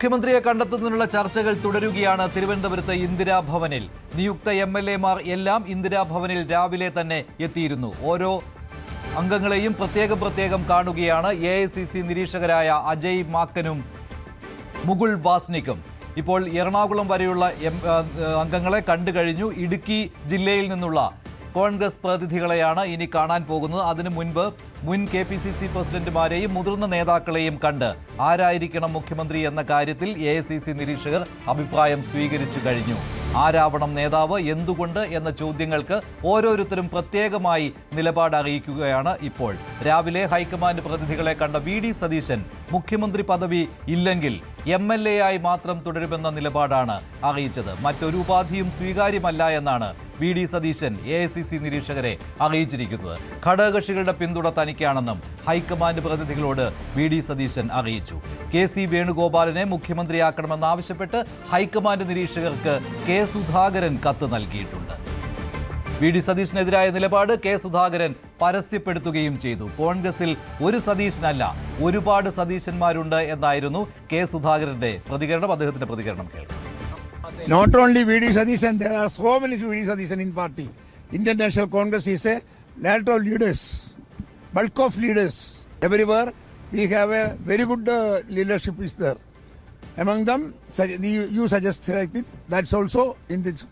മുഖ്യമന്ത്രിയെ കണ്ടെത്തുന്നതിനുള്ള ചർച്ചകൾ തുടരുകയാണ്. തിരുവനന്തപുരത്ത് ഇന്ദിരാഭവനിൽ നിയുക്ത എംഎൽഎമാർ എല്ലാം ഇന്ദിരാഭവനിൽ രാവിലെ തന്നെ എത്തിയിരുന്നു. ഓരോ അംഗങ്ങളെയും പ്രത്യേകം കാണുകയാണ് AICC നിരീക്ഷകരായ അജയ് മാക്കനും മുകുൾ വാസ്നിക്കും. ഇപ്പോൾ എറണാകുളം വരെയുള്ള അംഗങ്ങളെ കണ്ടു കഴിഞ്ഞു. ഇടുക്കി ജില്ലയിൽ നിന്നുള്ള കോൺഗ്രസ് പ്രതിനിധികളെയാണ് ഇനി കാണാൻ പോകുന്നത്. അതിനു മുൻപ് മുൻ KPCC പ്രസിഡന്റുമാരെയും മുതിർന്ന നേതാക്കളെയും കണ്ട് ആരായിരിക്കണം മുഖ്യമന്ത്രി എന്ന കാര്യത്തിൽ AICC നിരീക്ഷകർ അഭിപ്രായം സ്വീകരിച്ചു കഴിഞ്ഞു. ആരാവണം നേതാവ്, എന്തുകൊണ്ട് എന്ന ചോദ്യങ്ങൾക്ക് ഓരോരുത്തരും പ്രത്യേകമായി നിലപാട് അറിയിക്കുകയാണ്. ഇപ്പോൾ രാവിലെ ഹൈക്കമാൻഡ് പ്രതിനിധികളെ കണ്ട VD സതീശൻ മുഖ്യമന്ത്രി പദവി ഇല്ലെങ്കിൽ MLA ആയി മാത്രം തുടരുമെന്ന നിലപാടാണ് അറിയിച്ചത്. മറ്റൊരു ഉപാധിയും സ്വീകാര്യമല്ല എന്നാണ് VD സതീശൻ AICC നിരീക്ഷകരെ അറിയിച്ചിരിക്കുന്നത്. ഘടകകക്ഷികളുടെ പിന്തുണ തനിക്കാണെന്നും ഹൈക്കമാൻഡ് പ്രതിനിധികളോട് VD സതീശൻ അറിയിച്ചു. KC വേണുഗോപാലിനെ മുഖ്യമന്ത്രിയാക്കണമെന്നാവശ്യപ്പെട്ട് ഹൈക്കമാൻഡ് നിരീക്ഷകർക്ക് K സുധാകരൻ കത്ത് നൽകിയിട്ടുണ്ട്. VD സതീശനെതിരായ നിലപാട് K സുധാകരൻ പരസ്യപ്പെടുത്തുകയും ചെയ്തു. കോൺഗ്രസിൽ ഒരു സതീശനല്ല, ഒരുപാട് സതീശന്മാരുണ്ട് എന്നായിരുന്നു K സുധാകരന്റെ പ്രതികരണം. അദ്ദേഹത്തിന്റെ പ്രതികരണം കേൾക്കാം. Not only VD Sadishan, there are so many VD Sadishan in party. Indian National Congress is a lot of leaders, bulk of leaders. Everywhere we have a very good leadership is there. Among them, you suggest like this, that's also in this